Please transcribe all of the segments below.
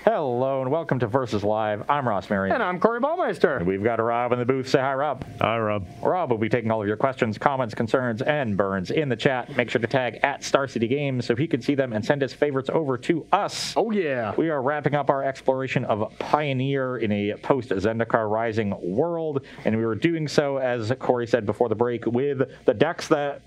Hello and welcome to Versus Live. I'm Ross Marion. And I'm Corey Baumeister. And we've got Rob in the booth. Say hi, Rob. Hi, Rob. Rob will be taking all of your questions, comments, concerns, and burns in the chat. Make sure to tag at Star City Games so he can see them and send his favorites over to us. Oh, yeah. We are wrapping up our exploration of Pioneer in a post-Zendikar Rising world, and we were doing so, as Corey said before the break, with the decks that,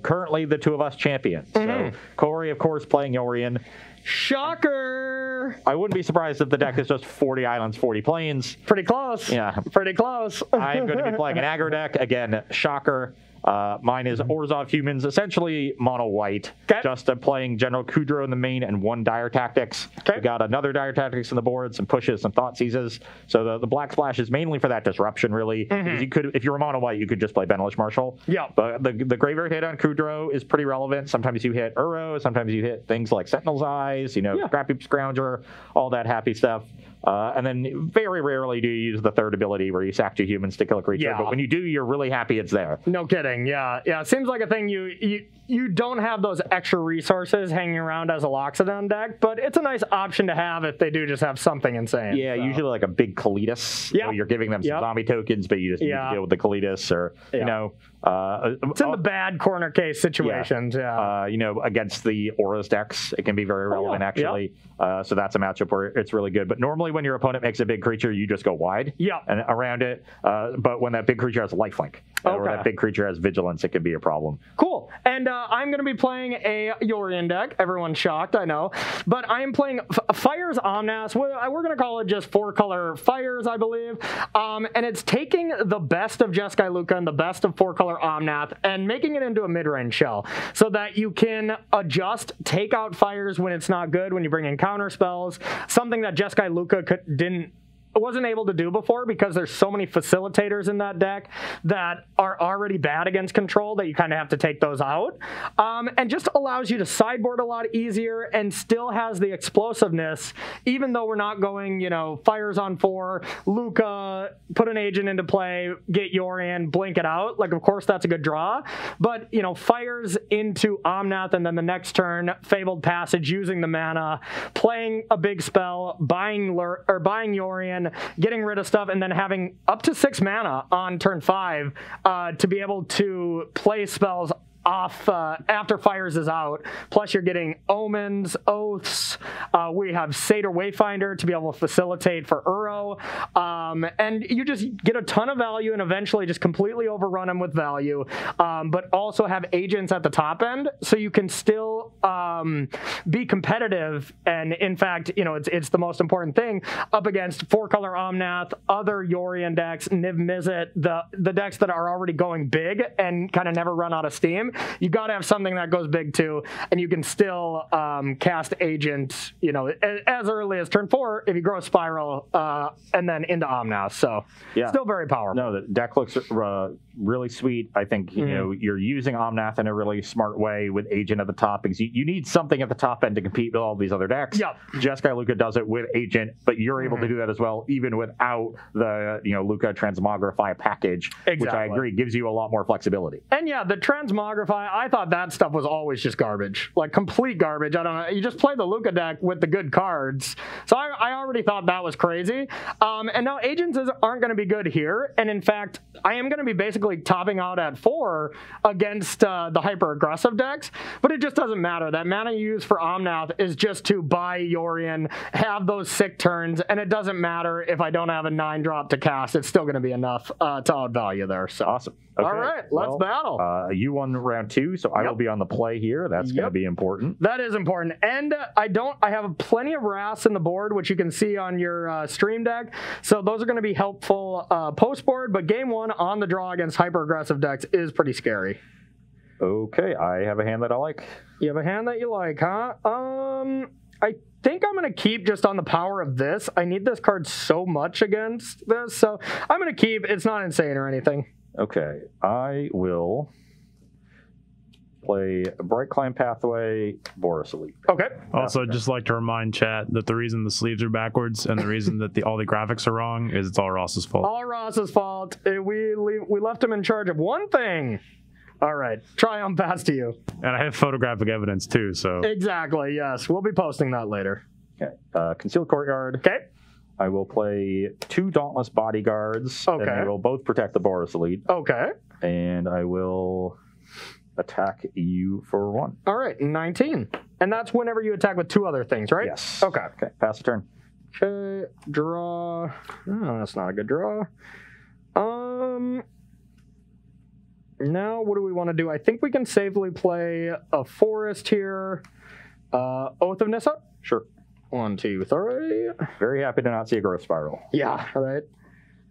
currently the two of us champion. So Corey, of course, playing Yorion. Shocker! I wouldn't be surprised if the deck is just 40 islands, 40 plains. Pretty close. Yeah. Pretty close. I'm going to be playing an aggro deck. Again, shocker. Mine is Orzhov Humans, essentially mono white. Okay. Just playing General Kudro in the main and one Dire Tactics. Okay. We got another Dire Tactics on the board, some pushes, some Thought Seizes. So the black splash is mainly for that disruption, really. Because you could, if you're a mono white, you could just play Benelish Marshal. Yeah. But the graveyard hit on Kudro is pretty relevant. Sometimes you hit Uro, sometimes you hit things like Sentinel's Eyes, Scrappy Scrounger, all that happy stuff. And then very rarely do you use the third ability where you sack 2 humans to kill a creature. Yeah. But when you do, you're really happy it's there. No kidding. Yeah. It seems like a thing you don't have those extra resources hanging around as a Loxodon deck, but it's a nice option to have if they do just have something insane. Yeah, usually like a big Kalitas. Yeah. You're giving them some zombie tokens, but you just need to deal with the Kalitas or, it's in the bad corner case situations. Against the Auras decks, it can be very relevant, actually. So that's a matchup where it's really good. But normally when your opponent makes a big creature, you just go wide and around it. But when that big creature has lifelink or that big creature has vigilance, it can be a problem. Cool. And I'm going to be playing a Yorion deck. Everyone's shocked, I know. But I am playing Fire's Omnath. We're going to call it just 4-color Fires, I believe. And it's taking the best of Jeskai Luka and the best of 4-color Omnath and making it into a mid-range shell so that you can adjust, take out Fires when it's not good, when you bring in counter spells, something that Jeskai Luka wasn't able to do before because there's so many facilitators in that deck that are already bad against control that you kind of have to take those out. And just allows you to sideboard a lot easier and still has the explosiveness, even though we're not going, Fires on 4, Luka, put an agent into play, get Yorion, blink it out. Like, of course, that's a good draw. But, Fires into Omnath and then the next turn, Fabled Passage, using the mana, playing a big spell, buying Yorion, getting rid of stuff, and then having up to 6 mana on turn 5 to be able to play spells off after Fires is out. Plus you're getting Omens, Oaths. We have Satyr Wayfinder to be able to facilitate for Uro. And you just get a ton of value and eventually just completely overrun them with value. But also have agents at the top end so you can still be competitive. And in fact, it's the most important thing up against 4-color Omnath, other Yorion decks, Niv Mizzet, the decks that are already going big and kind of never run out of steam. You got to have something that goes big too, and you can still cast agent, as early as turn 4 if you grow Spiral and then into Omnath. So still very powerful. No, the deck looks really sweet. I think you're using Omnath in a really smart way with agent at the top because you need something at the top end to compete with all these other decks. Yep. Jeskai Luka does it with agent, but you're able to do that as well even without the Luka Transmogrify package, which I agree gives you a lot more flexibility. And the Transmogrify, I thought that stuff was always just garbage, like complete garbage. I don't know. You just play the Luka deck with the good cards. So I already thought that was crazy. And now agents aren't going to be good here. And in fact, I am going to be basically topping out at 4 against the hyper aggressive decks, but it just doesn't matter. That mana you use for Omnath is just to buy Yorion, have those sick turns, and it doesn't matter if I don't have a 9-drop to cast. It's still going to be enough to outvalue there. So awesome. Okay. All right, let's battle. You won round 2, so I will be on the play here. That's going to be important. That is important. And I have plenty of Wraths in the board, which you can see on your stream deck. So those are going to be helpful post board. But game 1 on the draw against hyper aggressive decks is pretty scary. Okay, I have a hand that I like. You have a hand that you like, huh? I think I'm going to keep just on the power of this. I need this card so much against this. So I'm going to keep. It's not insane or anything. Okay, I will play Bright Climb Pathway, Boris Elite. Okay. Also, just like to remind chat that the reason the sleeves are backwards and the reason that all the graphics are wrong is it's all Ross's fault. All Ross's fault. We left him in charge of one thing. All right. Pass to you. And I have photographic evidence too, so. Exactly, yes. We'll be posting that later. Okay. Concealed Courtyard. Okay. I will play 2 Dauntless Bodyguards. Okay. And they will both protect the Boris Elite. Okay. And I will attack you for 1. All right, 19. And that's whenever you attack with 2 other things, right? Yes. Okay. Okay, pass the turn. Okay, draw. Oh, that's not a good draw. Now what do we want to do? I think we can safely play a forest here. Oath of Nissa? Sure. 1, 2, 3. Very happy to not see a growth spiral. Yeah, all right.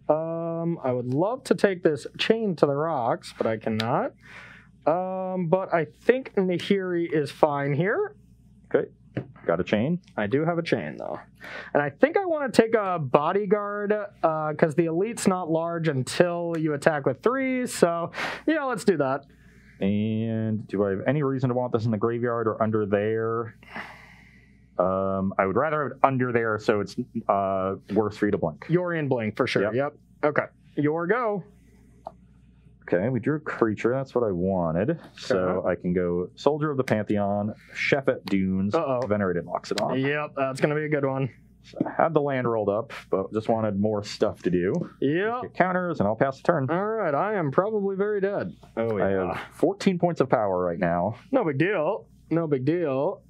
I would love to take this chain to the rocks, but I cannot. But I think Nahiri is fine here. Okay. Got a chain. I do have a chain, though. And I think I want to take a bodyguard, because the elite's not large until you attack with 3. So, yeah, let's do that. And do I have any reason to want this in the graveyard or under there? I would rather have it under there so it's worse for you to blink. Yorian blink, for sure. Yep. Okay. Your go. Okay, we drew a creature. That's what I wanted. Okay. So I can go Soldier of the Pantheon, Shephet Dunes, Venerated Loxodon. Yep, that's going to be a good one. So I had the land rolled up, but just wanted more stuff to do. Yep. Counters, and I'll pass the turn. All right, I am probably very dead. Oh, yeah. I have 14 points of power right now. No big deal. No big deal.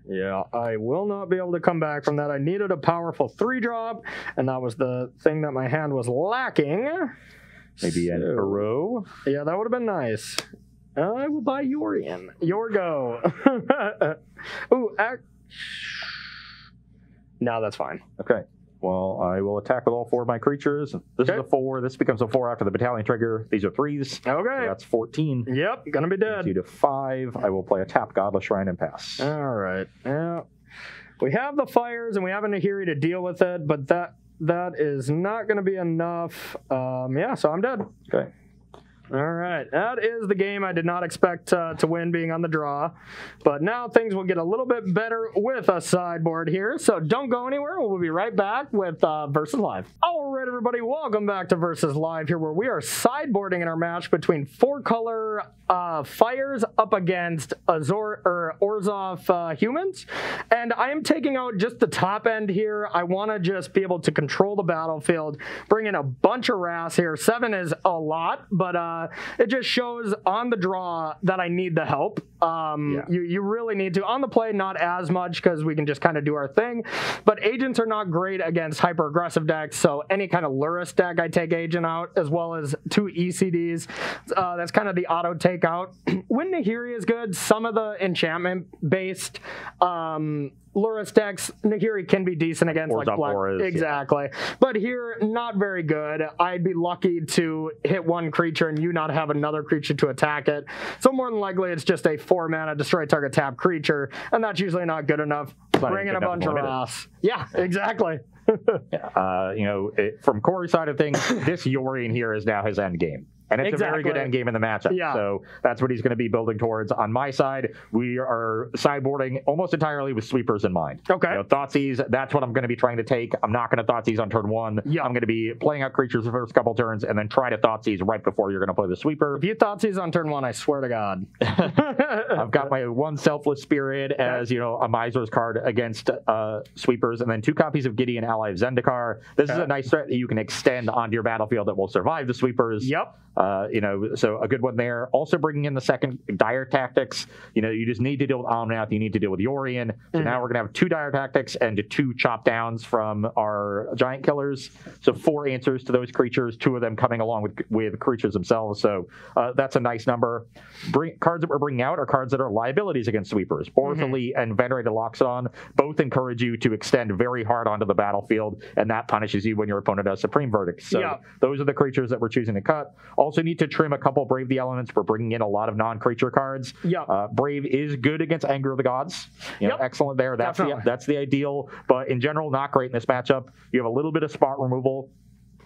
Yeah, I will not be able to come back from that. I needed a powerful 3-drop, and that was the thing that my hand was lacking. Maybe an Uro? Yeah, that would have been nice. I will buy Yorian. Your go. Ooh, no, that's fine. Okay. Well, I will attack with all 4 of my creatures. This is a 4. This becomes a 4 after the battalion trigger. These are 3s. Okay. So that's 14. Yep, gonna be dead. 2 to 5. I will play a tap Godless Shrine and pass. All right. Yeah. We have the fires and we have a Nahiri to deal with it, but that is not going to be enough. Yeah, so I'm dead. Okay. All right. That is the game I did not expect to win, being on the draw. But now things will get a little bit better with a sideboard here. So don't go anywhere. We'll be right back with Versus Live. All right, everybody. Welcome back to Versus Live here, where we are sideboarding in our match between 4-color fires up against Orzhov humans. And I am taking out just the top end here. I want to just be able to control the battlefield, bring in a bunch of Wraths here. 7 is a lot, but it just shows on the draw that I need the help. You really need to. On the play, not as much, because we can just kind of do our thing. But agents are not great against hyper-aggressive decks, so any kind of Lurrus deck, I take agent out, as well as 2 ECDs. That's kind of the auto takeout. When Nahiri is good, some of the enchantment-based Lurrus decks, Nahiri can be decent against, like Black. Exactly. Yeah. But here, not very good. I'd be lucky to hit 1 creature and you not have another creature to attack it. So more than likely, it's just a 4-mana destroy target tap creature, and that's usually not good enough. Bring in a bunch of Wraths. Yeah, exactly. From Corey's side of things, this Yorian here is now his end game. And it's a very good end game in the matchup. Yeah. So that's what he's going to be building towards. On my side, we are sideboarding almost entirely with sweepers in mind. Okay. Thoughtseize, that's what I'm going to be trying to take. I'm not going to Thoughtseize on turn 1. Yeah. I'm going to be playing out creatures the first couple turns and then try to Thoughtseize right before you're going to play the sweeper. If you Thoughtseize on turn 1, I swear to God. I've got my 1 Selfless Spirit as, a Miser's card against sweepers, and then 2 copies of Gideon, Ally of Zendikar. This is a nice threat that you can extend onto your battlefield that will survive the sweepers. Yep. So a good one there. Also bringing in the second Dire Tactics. You just need to deal with Omnath. You need to deal with Yorian. So now we're going to have 2 Dire Tactics and 2 chop downs from our giant killers. So 4 answers to those creatures, 2 of them coming along with creatures themselves. So that's a nice number. Cards that we're bringing out are cards that are liabilities against sweepers. Boris Elite and Venerated Loxodon both encourage you to extend very hard onto the battlefield, and that punishes you when your opponent has Supreme Verdict. So those are the creatures that we're choosing to cut. Also need to trim a couple Brave the Elements. We're bringing in a lot of non-creature cards. Brave is good against Anger of the Gods. Excellent there. That's the ideal, but in general, not great in this matchup. You have a little bit of spot removal.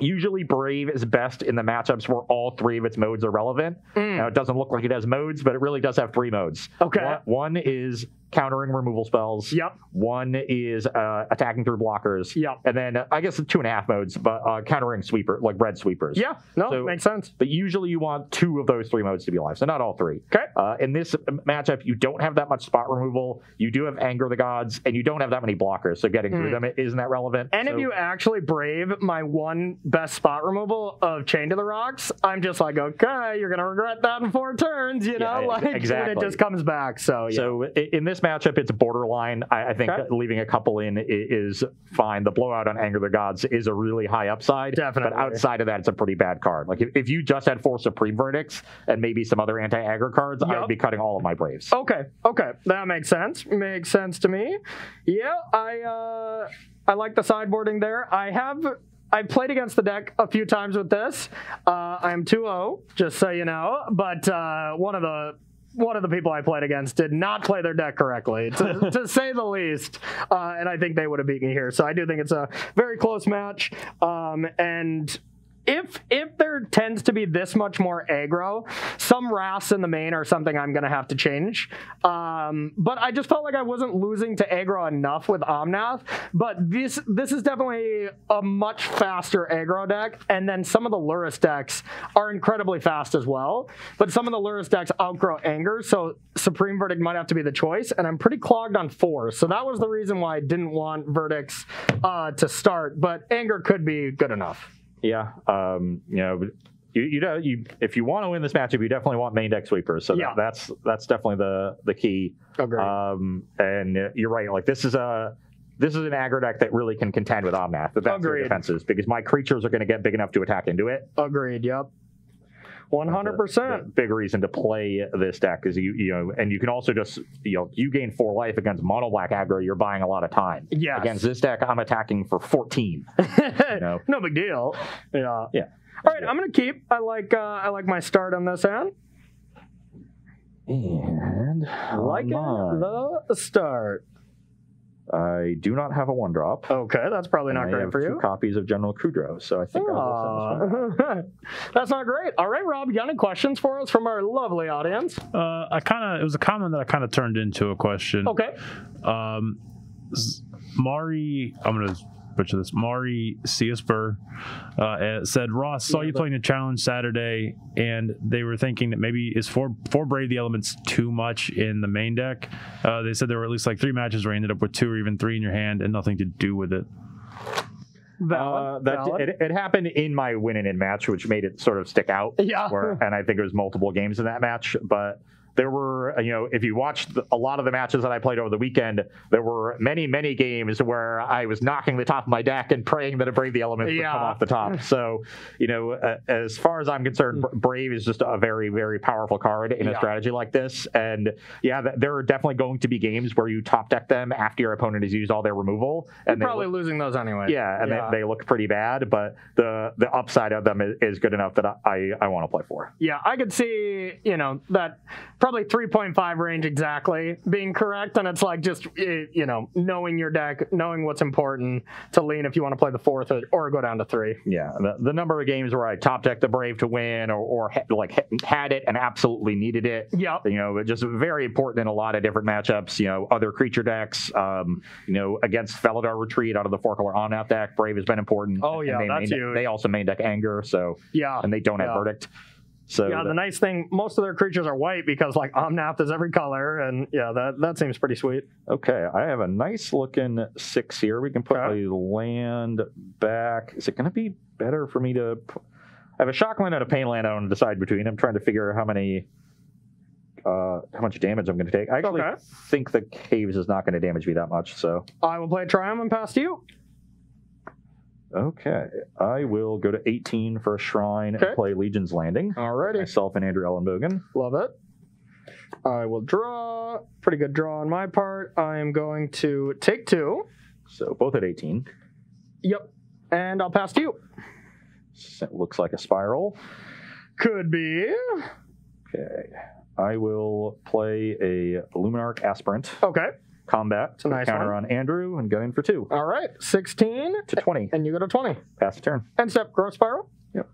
Usually Brave is best in the matchups where all 3 of its modes are relevant. Now, it doesn't look like it has modes, but it really does have 3 modes. Okay. One is countering removal spells. Yep. One is attacking through blockers. Yep. And then I guess 2.5 modes, but countering sweeper, like red sweepers. Yeah. No, so, makes sense. But usually you want 2 of those 3 modes to be alive, so not all 3. Okay. In this matchup, you don't have that much spot removal. You do have Anger of the Gods, and you don't have that many blockers, so getting through them isn't that relevant. And if you actually brave my one best spot removal of Chain to the Rocks, I'm just like, okay, you're going to regret that in 4 turns, you know? Like, exactly. And it just comes back, so yeah. So in this matchup, it's borderline. I think leaving a couple in is fine. The blowout on Anger of the Gods is a really high upside. Definitely. But outside of that, it's a pretty bad card. Like, if you just had 4 Supreme Verdicts and maybe some other anti-aggro cards, I would be cutting all of my Braves. Okay. That makes sense. Makes sense to me. Yeah, I like the sideboarding there. I've played against the deck a few times with this. I'm 2-0, just so you know. But one of the people I played against did not play their deck correctly, to say the least. And I think they would have beat me here. So I do think it's a very close match. And if there tends to be this much more aggro, some wraths in the main are something I'm going to have to change. But I just felt like I wasn't losing to aggro enough with Omnath. But this is definitely a much faster aggro deck. And then some of the Lurrus decks are incredibly fast as well. But some of the Lurrus decks outgrow Anger, so Supreme Verdict might have to be the choice. And I'm pretty clogged on 4. So that was the reason why I didn't want Verdicts to start. But Anger could be good enough. Yeah, you know, if you want to win this matchup, you definitely want main deck sweepers. So that's definitely the key. Agreed. And you're right. Like this is an aggro deck that really can contend with Omnath. That's their defenses, because my creatures are going to get big enough to attack into it. Agreed. Yep. 100%. Big reason to play this deck is you know, and you can also just you gain 4 life against mono black aggro. You're buying a lot of time. Yes. Against this deck, I'm attacking for 14. You know? No big deal. Yeah. Yeah. All right, I'm gonna keep. I like my start on this hand. And liking the start. I do not have a 1-drop. Okay, that's probably not great for you. 2 copies of General Kudrow, so I think I will send this one. That's not great. All right, Rob, you got any questions for us from our lovely audience? It was a comment that I kind of turned into a question. Okay. Mari, I'm gonna butcher this. Mari Ciasper said, Ross, saw you playing a challenge Saturday, and they were thinking that maybe is 4 Brave the Elements too much in the main deck. They said there were at least like 3 matches where you ended up with 2 or even 3 in your hand and nothing to do with it. Valid. It happened in my win-in match, which made it sort of stick out. Yeah. And I think it was multiple games in that match, but there were, if you watched a lot of the matches that I played over the weekend, there were many, many games where I was knocking the top of my deck and praying that a Brave the Elements would come off the top. So, as far as I'm concerned, Brave is just a very, very powerful card in a strategy like this. And there are definitely going to be games where you top deck them after your opponent has used all their removal. And you're probably losing those anyway. Yeah, and they look pretty bad, but the upside of them is good enough that I want to play for. Yeah, I could see, that probably 3.5 range exactly being correct, and it's like just knowing your deck, knowing what's important to lean if you want to play the 4th or go down to 3. Yeah, the number of games where I top decked the Brave to win or had it and absolutely needed it. Yeah, just very important in a lot of different matchups. Other creature decks. Against Felidar Retreat out of the 4-color Omnath deck, Brave has been important. Oh yeah, that's huge. They also main deck Anger, so and they don't have Verdict. So the nice thing, most of their creatures are white because Omnath is every color, and that seems pretty sweet. Okay, I have a nice looking 6 here. We can put a land back. Is it going to be better for me to? I have a shock land and a pain land I want to decide between. I'm trying to figure how much damage I'm going to take. I actually think the Caves is not going to damage me that much. So I will play Triumph and pass to you. Okay, I will go to 18 for a Shrine and play Legion's Landing. Alrighty. Myself and Andrew Ellenbogen. Love it. I will draw. Pretty good draw on my part. I am going to take 2. So both at 18. Yep. And I'll pass to you. It looks like a spiral. Could be. Okay. I will play a Luminarch Aspirant. Okay. Combat. It's a nice counter on Andrew and go in for 2. All right. 16 to 20. And you go to 20. Pass the turn. End step. Growth Spiral. Yep.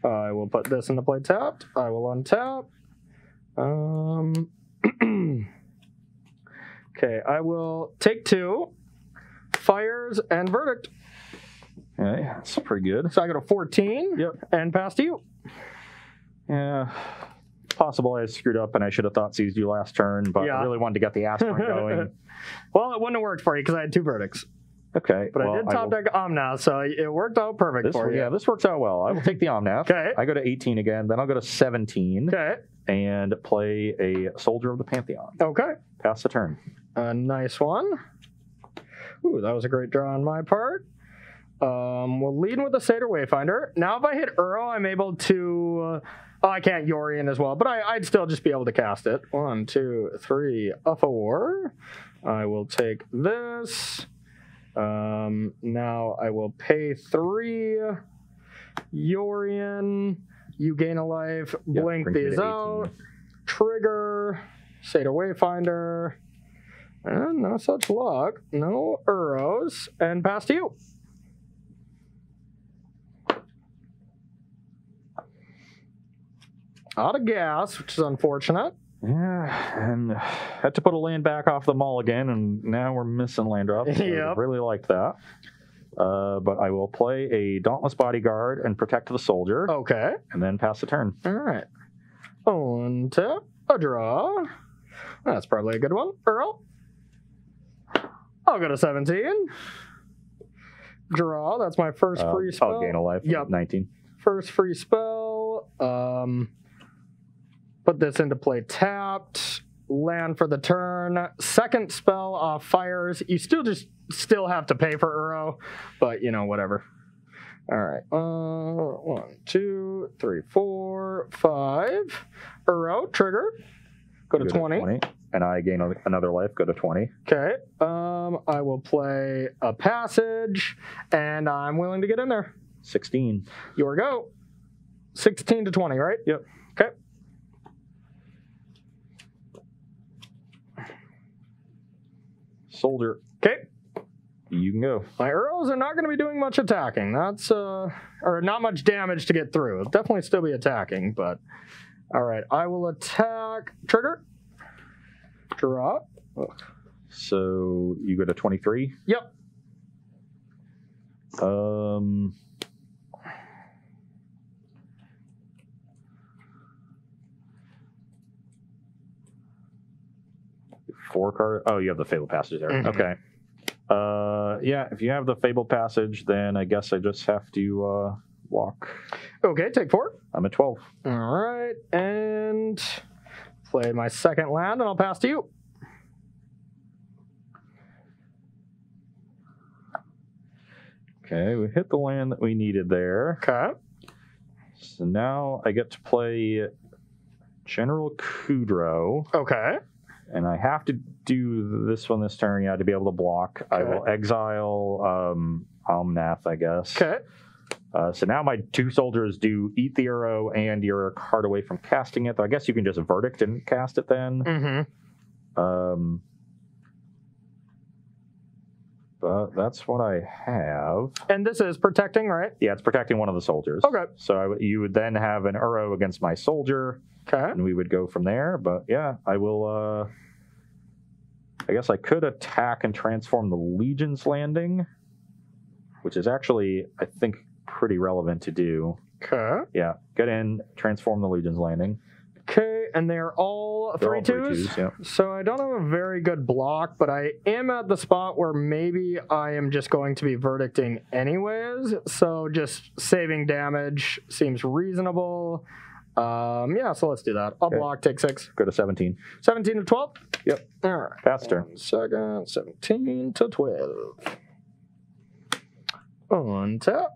I will put this into play tapped. I will untap. Okay, I will take 2 fires and verdict. Okay, that's pretty good. So I go to 14. Yep. And pass to you. Yeah. Possible I screwed up and I should have thought seized you last turn, but I really wanted to get the aspirin going. Well, it wouldn't have worked for you because I had 2 verdicts. Okay. But I did top deck Omnath, so it worked out perfect for you. Yeah, this works out well. I will take the Omnath. Okay. I go to 18 again, then I'll go to 17. Okay. And play a Soldier of the Pantheon. Okay. Pass the turn. A nice one. Ooh, that was a great draw on my part. We'll lead with the Satyr Wayfinder. Now if I hit Uro, I'm able to... I can't Yorion as well, but I'd still just be able to cast it. 1, 2, 3, Uffa War. I will take this. Now I will pay 3 Yorion. You gain a life. Blink these out. Trigger. Satyr Wayfinder. And no such luck. No Uros. And pass to you. Out of gas, which is unfortunate. Yeah, and had to put a land back off the mulligan, and now we're missing land drops. So I really liked that. But I will play a Dauntless Bodyguard and protect the soldier. Okay. And then pass the turn. All right. Untap, a draw. That's probably a good one. Earl. I'll go to 17. Draw. That's my first free spell. I'll gain a life. Yep. 19. First free spell. Put this into play tapped. Land for the turn. Second spell off fires. You still have to pay for Uro, but whatever. All right. 1, 2, 3, 4, 5. Uro, trigger. Go to 20. And I gain another life. Go to 20. Okay. I will play a passage, and I'm willing to get in there. 16. Your go. 16 to 20, right? Yep. Okay. Soldier. Okay. You can go. My Uros are not going to be doing much attacking. That's, or not much damage to get through. It'll definitely still be attacking, but... All right. I will attack. Trigger. Draw. So you go to 23? Yep. Four card. Oh, you have the Fabled Passage there. Mm-hmm. Okay. Yeah, if you have the Fabled Passage, then I guess I just have to walk. Okay, take 4. I'm at 12. All right, and play my second land, and I'll pass to you. Okay, we hit the land that we needed there. Okay. So now I get to play General Kudrow. Okay. And I have to do this one this turn, to be able to block. Okay. I will exile Omnath, I guess. Okay. So now my 2 soldiers do eat the arrow and you're a card away from casting it. I guess you can just verdict and cast it then. Mm-hmm. But that's what I have. And this is protecting, right? Yeah, it's protecting one of the soldiers. Okay. So you would then have an arrow against my soldier. Okay. And we would go from there. But yeah, I will... I guess I could attack and transform the Legion's Landing, which is actually, I think, pretty relevant to do. Okay. Yeah, get in, transform the Legion's Landing. Okay, and they're all 3/2s? Yeah. So I don't have a very good block, but I am at the spot where maybe I am just going to be verdicting anyways. So just saving damage seems reasonable. Yeah, so let's do that. I'll block, take 6. Go to 17. 17 to 12? Yep. All right. Faster. 1 second. 17 to 12. Untap.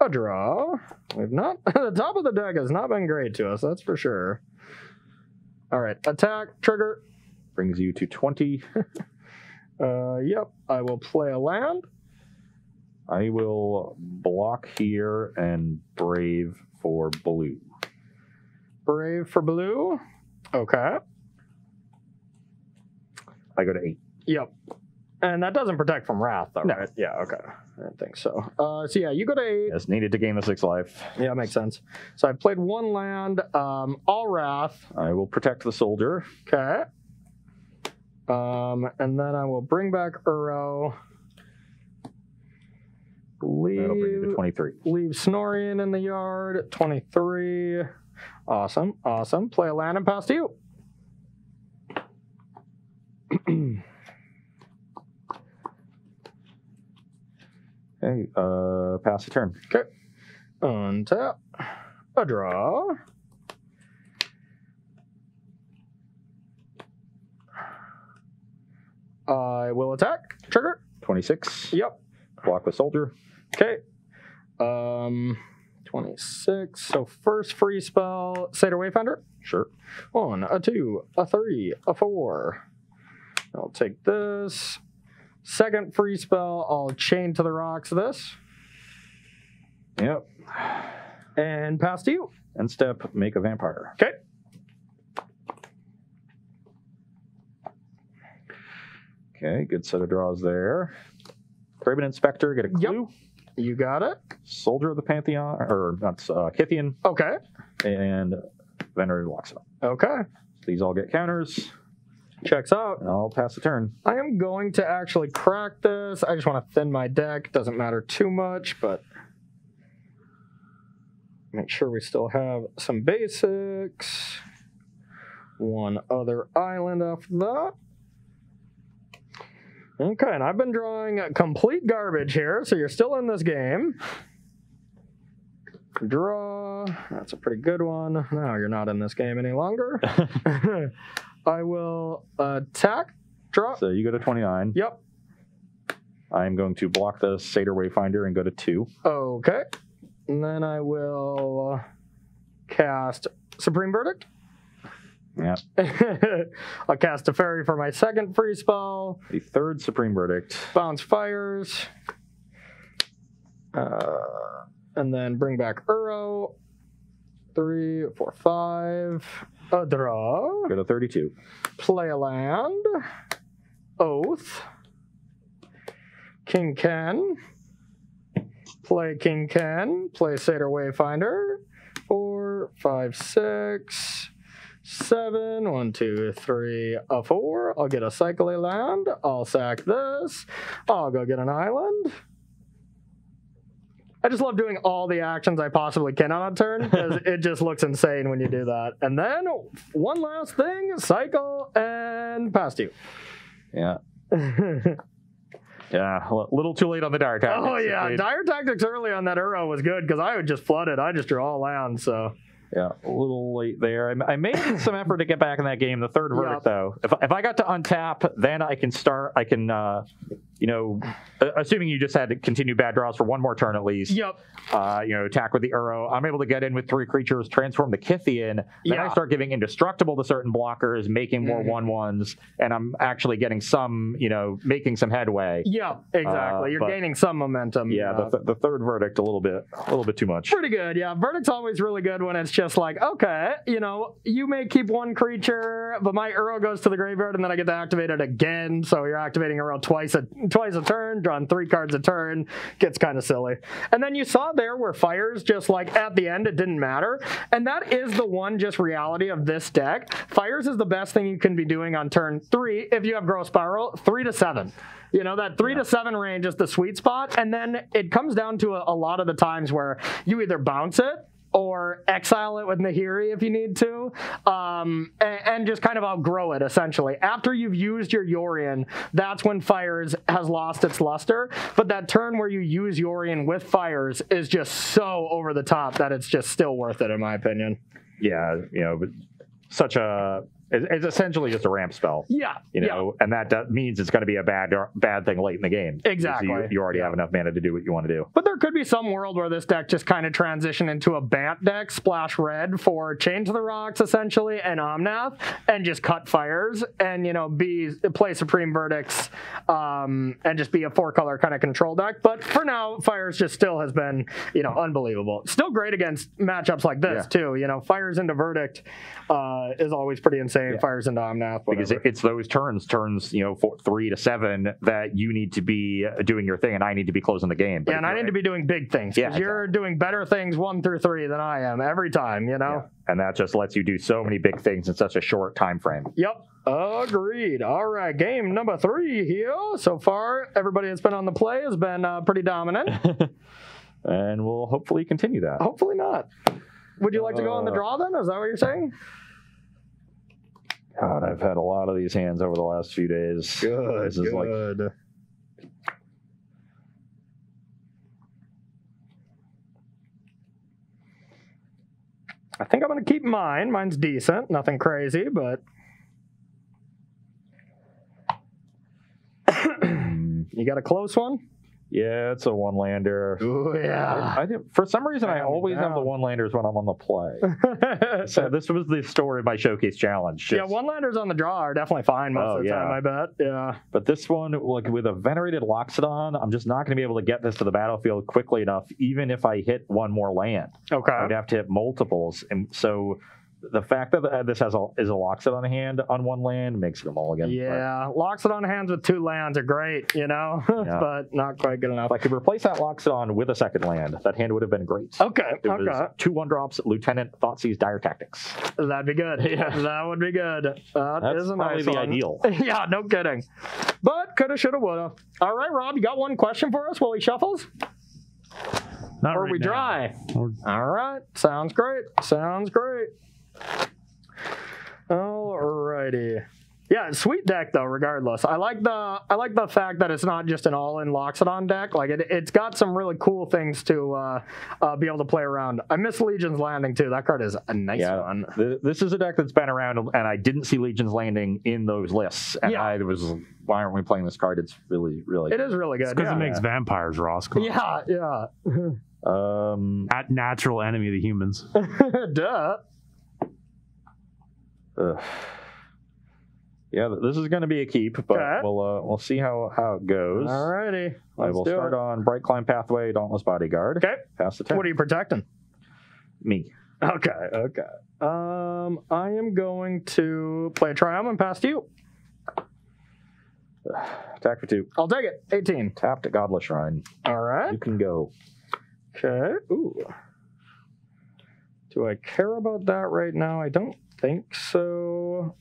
A draw. We've not... The top of the deck has not been great to us, that's for sure. All right. Attack. Trigger. Brings you to 20. Yep. I will play a land. I will block here and Brave for blue. Brave for blue. Okay. I go to 8. Yep. And that doesn't protect from Wrath, though, right? Yeah, okay. I don't think so. So yeah, you go to 8. Yes, needed to gain the 6 life. Yeah, makes sense. So I played 1 land, all Wrath. I will protect the soldier. Okay. And then I will bring back Uro. That'll bring you to 23. Leave Snorian in the yard. 23. Awesome. Awesome. Play a land and pass to you. Okay, pass the turn. Okay. Untap. A draw. I will attack. Trigger. 26. Yep. Block with soldier. Okay. 26. So first free spell, Satyr Wayfinder. Sure. 1, a 2, a 3, a 4. I'll take this. Second free spell, I'll chain to the rocks this. Yep. And pass to you. End step, make a vampire. Okay. Okay, good set of draws there. Craven Inspector, get a clue. Yep. You got it. Soldier of the Pantheon, or that's Kythian. Okay. And Venerable Loxo. Okay. These all get counters. Checks out. And I'll pass the turn. I am going to actually crack this. I just want to thin my deck. Doesn't matter too much, but make sure we still have some basics. One other island after that. Okay, and I've been drawing complete garbage here, so you're still in this game. Draw. That's a pretty good one. Now you're not in this game any longer. I will attack. Draw. So you go to 29. Yep. I'm going to block the Satyr Wayfinder and go to 2. Okay. And then I will cast Supreme Verdict. Yeah. I'll cast a fairy for my second free spell. The third Supreme Verdict. Bounce fires. And then bring back Uro. 3, 4, 5. A draw. Go to 32. Play a land. Oath. King Ken. Play King Ken. Play Satyr Wayfinder. 4, 5, 6, 7. 1, 2, 3, a 4. I'll get a cycle a land. I'll sack this. I'll go get an island. I just love doing all the actions I possibly can on a turn because it just looks insane when you do that. And then one last thing, cycle and pass you. Yeah. Yeah, a little too late on the Dire Tactics. Oh, yeah. Dire Tactics early on that Uro was good because I would just flood it. I just drew all land, so. Yeah, a little late there. I made some effort to get back in that game. The third verdict, though. If I got to untap, then I can start, assuming you just had to continue bad draws for one more turn at least. Yep. Attack with the Uro. I'm able to get in with 3 creatures, transform the Kythian. Then I start giving indestructible to certain blockers, making more 1/1s, and I'm actually getting some, making some headway. Yeah, exactly. You're gaining some momentum. Yeah, the third verdict a little bit too much. Pretty good. Yeah, verdict's always really good when it's just like, okay, you may keep one creature, but my Uro goes to the graveyard, and then I get to activate it again. So you're activating Uro twice a turn, drawing 3 cards a turn. Gets kind of silly. And then you saw there where fires just like at the end it didn't matter, and that is the one just reality of this deck. Fires is the best thing you can be doing on turn 3 if you have Growth Spiral. 3 to 7. That 3 to 7 range is the sweet spot, and then it comes down to a lot of the times where you either bounce it or exile it with Nahiri if you need to, and just kind of outgrow it, essentially. After you've used your Yorion, that's when Fires has lost its luster, but that turn where you use Yorion with Fires is just so over the top that it's just still worth it, in my opinion. Yeah, but it's essentially just a ramp spell. Yeah. And that means it's going to be a bad thing late in the game. Exactly. You already have enough mana to do what you want to do. But there could be some world where this deck just kind of transition into a Bant deck, splash red for Chain to the Rocks, essentially, and Omnath, and just cut Fires, and, play Supreme Verdicts, and just be a 4-color kind of control deck. But for now, Fires just still has been, unbelievable. Still great against matchups like this, too. Fires into Verdict is always pretty insane. say fires into Omnath. Because it's those turns, 3 to 7, that you need to be doing your thing, and I need to be closing the game. But and I need to be doing big things. Because you're doing better things 1 through 3 than I am every time, Yeah. And that just lets you do so many big things in such a short time frame. Yep. Agreed. All right, game number 3 here. So far, everybody that's been on the play has been pretty dominant. And we'll hopefully continue that. Hopefully not. Would you like to go on the draw then? Is that what you're saying? God, I've had a lot of these hands over the last few days. Good. This is good. I think I'm going to keep mine. Mine's decent. Nothing crazy, but... You got a close one? Yeah, it's a one-lander. Oh, yeah. For some reason, I always have the one-landers when I'm on the play. So this was the story of my showcase challenge. Yeah, one-landers on the draw are definitely fine most of the time, I bet. Yeah. But this one, like with a venerated Loxodon, I'm just not going to be able to get this to the battlefield quickly enough, even if I hit one more land. Okay. I'd have to hit multiples. And so the fact that this is a Loxodon hand on one land makes it a mulligan. Yeah, Loxodon hands with 2 lands are great, but not quite good enough. If I could replace that Loxodon with a second land, that hand would have been great. Okay, It was 2 1-drops, Lieutenant Thoughtseize Dire Tactics. That'd be good. Yeah, that would be good. That's is a probably nice the one. ideal. Yeah, no kidding. But coulda, shoulda, woulda. All right, Rob, you got one question for us while he shuffles? Not or right we now. dry? All right, sounds great. Sounds great. Alrighty. Yeah, sweet deck though. Regardless, I like the fact that it's not just an all-in Loxodon deck. Like it's got some really cool things to be able to play around. I miss Legion's Landing too. That card is a nice one. This is a deck that's been around, and I didn't see Legion's Landing in those lists. And I was, why aren't we playing this card? It's really, really good. It is really good. Because it makes vampires, Ross. Come on. Yeah. Natural enemy of the humans. Duh. Yeah, this is going to be a keep, but we'll see how it goes. Alrighty. I will start on Bright Climb Pathway, Dauntless Bodyguard. Okay. Pass the turn. What are you protecting? Me. Okay. I am going to play a Triumph past you. Attack for 2. I'll take it. 18. Tap to Godless Shrine. All right. You can go. Okay. Ooh. Do I care about that right now? I don't think so.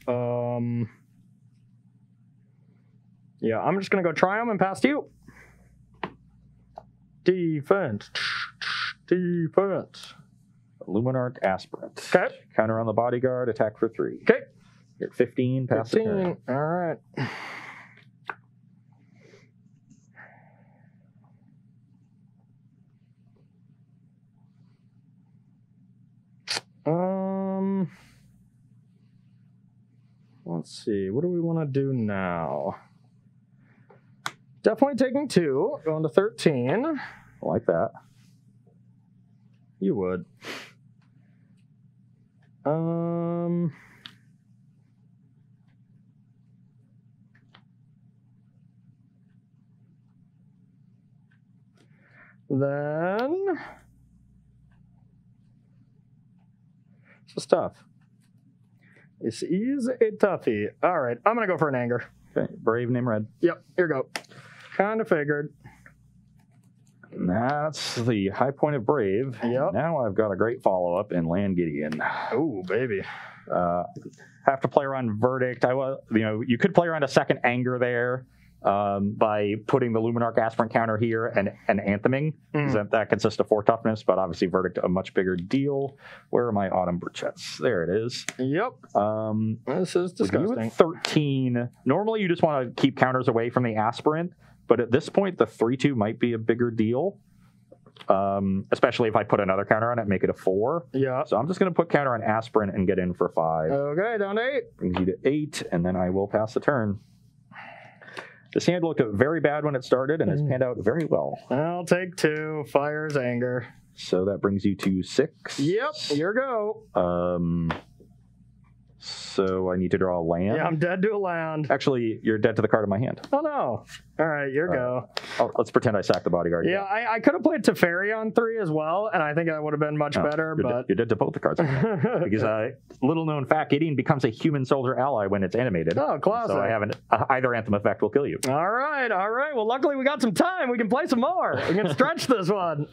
Yeah, I'm just going to go Triumph and past you. Defense. Luminarch Aspirant. Okay. Counter on the Bodyguard, attack for 3. Okay. You're at 15, pass the turn. All right. Let's see. What do we want to do now? Definitely taking 2. Going to 13. I like that. You would. Then it's tough. This is a toughie. All right, I'm gonna go for an anger. Okay, Brave, name red. Yep, here you go. Kind of figured. And that's the high point of Brave. Yep. Now I've got a great follow-up in Land Gideon. Oh, baby. Have to play around Verdict. You could play around a second anger there by putting the Luminarch Aspirant counter here and Antheming. That consists of 4 toughness, but obviously Verdict a much bigger deal. Where are my Autumn Burchettes? There it is. Yep. This is disgusting. With you at 13, normally you just want to keep counters away from the Aspirant, but at this point the 3/2 might be a bigger deal. Especially if I put another counter on it, make it a 4. Yeah. So I'm just going to put counter on Aspirant and get in for 5. Okay, down to 8. Brings you to 8, and then I will pass the turn. This hand looked very bad when it started and has panned out very well. I'll take 2. Fire's anger. So that brings you to 6. Yep, here go. So I need to draw a land. Yeah, I'm dead to a land. Actually, you're dead to the card in my hand. Oh, no. All right, your go. Let's pretend I sacked the bodyguard. Yeah, I could have played Teferi on 3 as well, and I think that would have been much better, but... You're dead to both the cards. Because, little known fact, Gideon becomes a human soldier ally when it's animated. Oh, classic. So I have either anthem effect will kill you. All right. Well, luckily we got some time. We can play some more. We can stretch this one.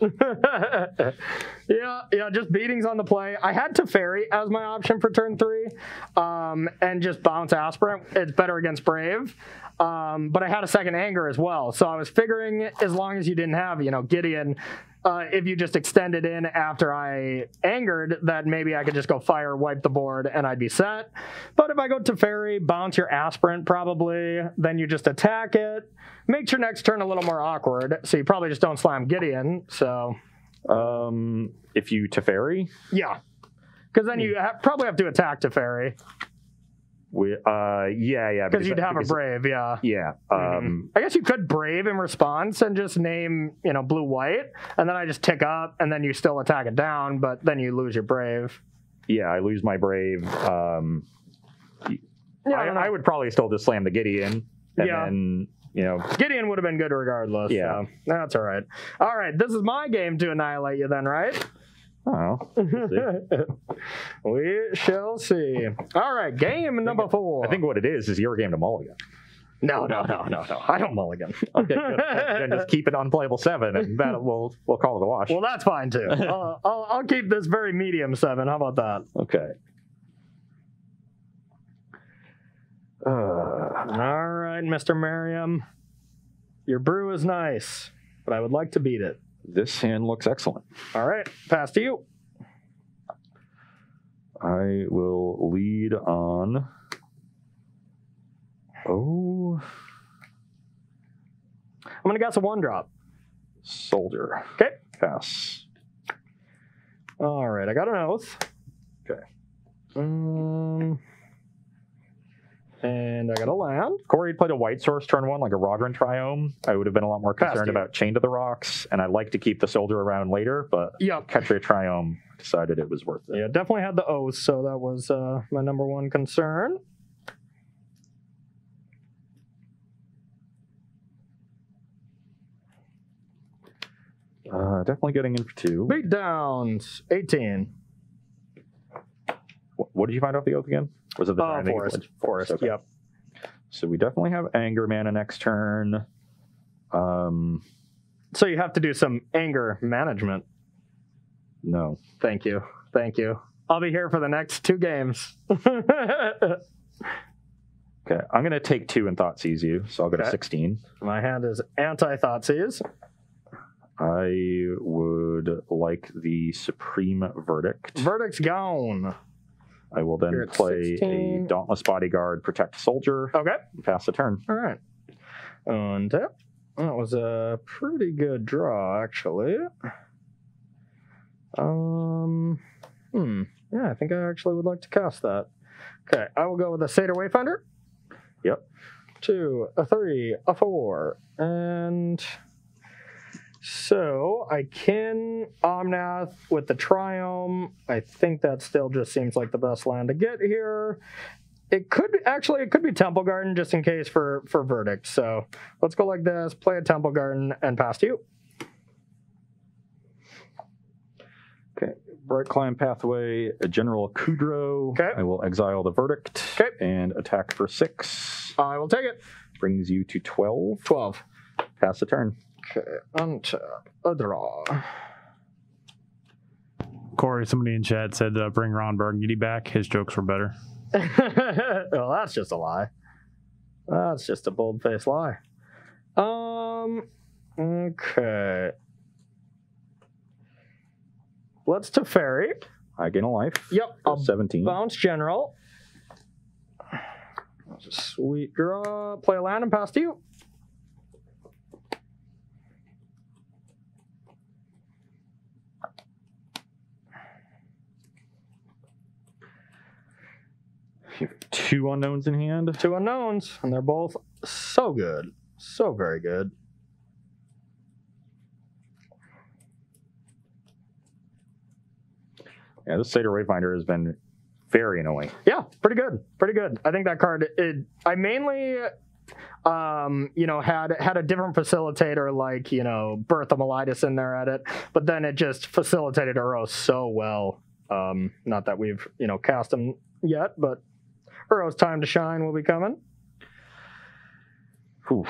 Yeah, just beatings on the play. I had Teferi as my option for turn 3, and just bounce Aspirant. It's better against Brave. But I had a second anger as well. So I was figuring as long as you didn't have, Gideon, if you just extended in after I angered, that maybe I could just go fire, wipe the board, and I'd be set. But if I go Teferi, bounce your Aspirant probably, then you just attack it. Makes your next turn a little more awkward. So you probably just don't slam Gideon. So, if you Teferi? Yeah. Because then you probably have to attack Teferi. Yeah. Because you'd have a Brave, yeah. Yeah. I guess you could Brave in response and just name, blue-white, and then I just tick up, and then you still attack it down, but then you lose your Brave. Yeah, I lose my Brave. I would probably still just slam the Gideon, and then... Gideon would have been good regardless. Yeah. So that's all right. All right, this is my game to annihilate you then, right? Oh, we shall see. All right, game number 4. I think what it is your game to mulligan. No. I don't mulligan. Okay, good. Then just keep it unplayable 7, and that we'll call it a wash. Well, that's fine too. I'll keep this very medium 7. How about that? Okay. All right, Mr. Merriam. Your brew is nice, but I would like to beat it. This hand looks excellent. All right, pass to you. I will lead on... Oh... I'm going to guess a 1-drop. Soldier. Okay. Pass. All right, I got an oath. Okay. And I got a land. Corey had played a white source turn 1, like a Rogran Triome. I would have been a lot more concerned about Chain to the Rocks, and I'd like to keep the soldier around later, but Ketria Triome decided it was worth it. Yeah, definitely had the oath, so that was my number 1 concern. Definitely getting in for 2. Beat downs, 18. What did you find off the oath again? Was it the Forest, okay. Yep. So we definitely have Anger Mana next turn. So you have to do some anger management. No. Thank you. I'll be here for the next 2 games. Okay, I'm going to take 2 and Thoughtseize you, so I'll go to 16. My hand is anti-Thoughtseize. I would like the Supreme Verdict. Verdict's gone. I will then play 16. A Dauntless Bodyguard, Protect Soldier. Okay. And pass the turn. All right. Untap. That was a pretty good draw, actually. Yeah, I think I actually would like to cast that. Okay, I will go with a Seder Wayfinder. Yep. 2, a 3, a 4, and so I can Omnath with the Triome. I think that still just seems like the best land to get here. It could be Temple Garden just in case for Verdict. So let's go like this, play a Temple Garden, and pass to you. Okay, Bright Climb Pathway, a General Kudro. Okay. I will exile the Verdict. Okay. And attack for 6. I will take it. Brings you to 12. 12. Pass the turn. Okay, untap, a draw. Corey, somebody in chat said bring Ron Burgundy back. His jokes were better. Well, that's just a lie. That's just a bold-faced lie. Okay. Let's Teferi. I gain a life. Yep. 17. Bounce General. That's a sweet draw. Play a land and pass to you. You have 2 unknowns in hand. 2 unknowns, and they're both so good. So very good. Yeah, this Seder Wayfinder has been Very annoying. Yeah, pretty good. Pretty good. I think that card, I mainly, had a different facilitator like, Bertha Melidus in there at it, but then it just facilitated Uro so well. Not that we've, cast him yet, but Uro's time to shine will be coming. Whew.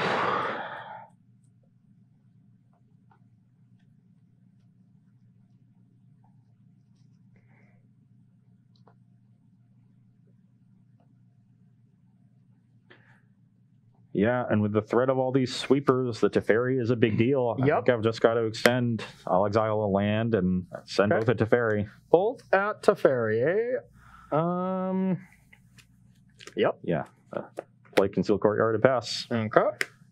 Yeah, and with the threat of all these sweepers, the Teferi is a big deal. I think I've just got to extend. I'll exile a land and send both at Teferi. Both at Teferi, Yep. Yeah. Play Concealed Courtyard to pass. Okay.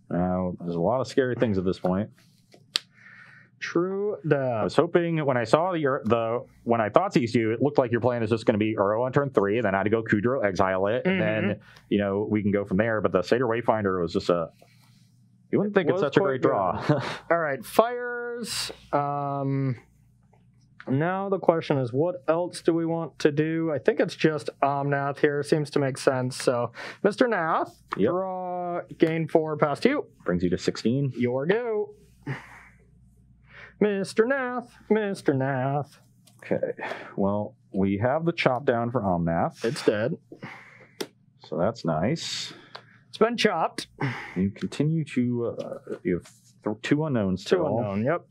Now, there's a lot of scary things at this point. True that. I was hoping when I saw when I thought seized you, it looked like your plan is just going to be Uro on turn 3, and then I had to go Kudro, exile it, and then we can go from there. But the Seder Wayfinder was just you wouldn't think it's such a great draw. All right, fires. Now the question is, what else do we want to do? I think it's just Omnath here. Seems to make sense. So, Mr. Nath, draw, gain 4, pass to you. Brings you to 16. Your go. Mr. Nath, Mr. Nath. Okay, well, we have the chop down for Omnath. It's dead. So that's nice. It's been chopped. You continue to, you have 2 unknowns still. 2 unknown, yep.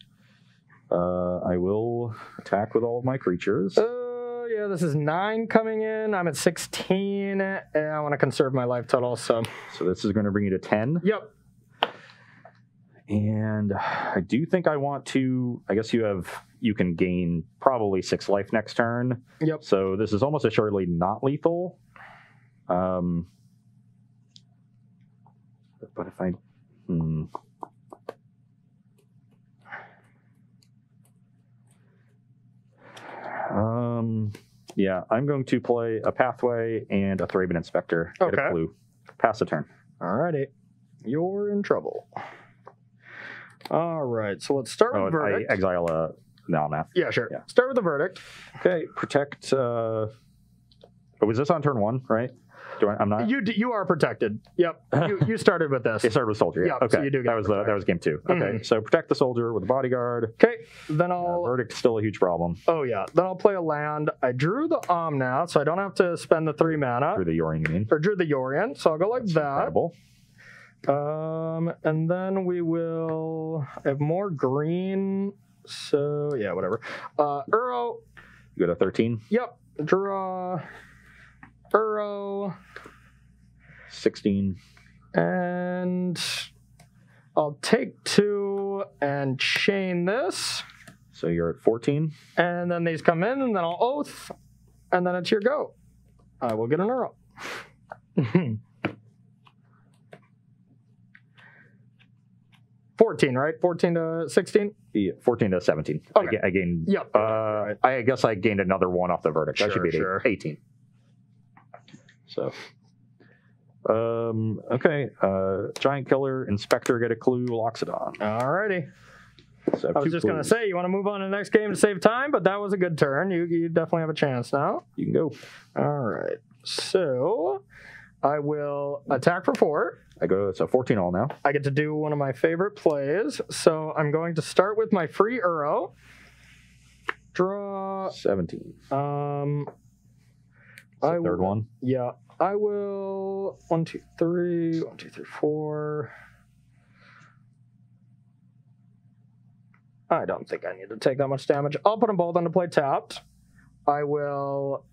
I will attack with all of my creatures. Yeah, this is 9 coming in. I'm at 16, and I want to conserve my life total, so. So this is going to bring you to 10? Yep. And I do think I want to, I guess you can gain probably 6 life next turn. Yep. So this is almost assuredly not lethal. But if I, yeah, I'm going to play a Pathway and a Thraben Inspector. Get a clue. Pass a turn. Alrighty. You're in trouble. All right, so let's start with Verdict. I exile a Omnath. Yeah, sure. Yeah. Start with the Verdict. Okay, protect. Was this on turn 1, right? I'm not. You are protected. Yep. You started with this. It started with Soldier. Yeah. Okay. So you do get that was game 2. Okay. So protect the Soldier with a Bodyguard. Okay. Then I'll. Verdict's still a huge problem. Oh yeah. Then I'll play a land. I drew the Omnath, so I don't have to spend the 3 mana. Drew the Yorion, you mean? Or drew the Yorion, so I'll go like that. Incredible. And then we will have more green. So yeah, whatever. Uro. You go to 13. Yep. Draw. Uro. 16. And I'll take 2 and chain this. So you're at 14. And then these come in, and then I'll oath, and then it's your go. I will get an Uro. 14, right? 14 to 16? Yeah, 14 to 17. Okay. I gained. Yep. I guess I gained another 1 off the Verdict. That should be 18. So. Okay. Giant Killer, Inspector, get a clue, Loxodon. Alrighty. So I was just going to say, you want to move on to the next game to save time, but that was a good turn. You definitely have a chance now. You can go. All right. So I will attack for 4. I go, so 14 all now. I get to do one of my favorite plays. So I'm going to start with my free Uro. Draw. 17. Third one? Yeah. I will 1, 2, 3, 1, 2, 3, 4. I don't think I need to take that much damage. I'll put them both into play tapped. I will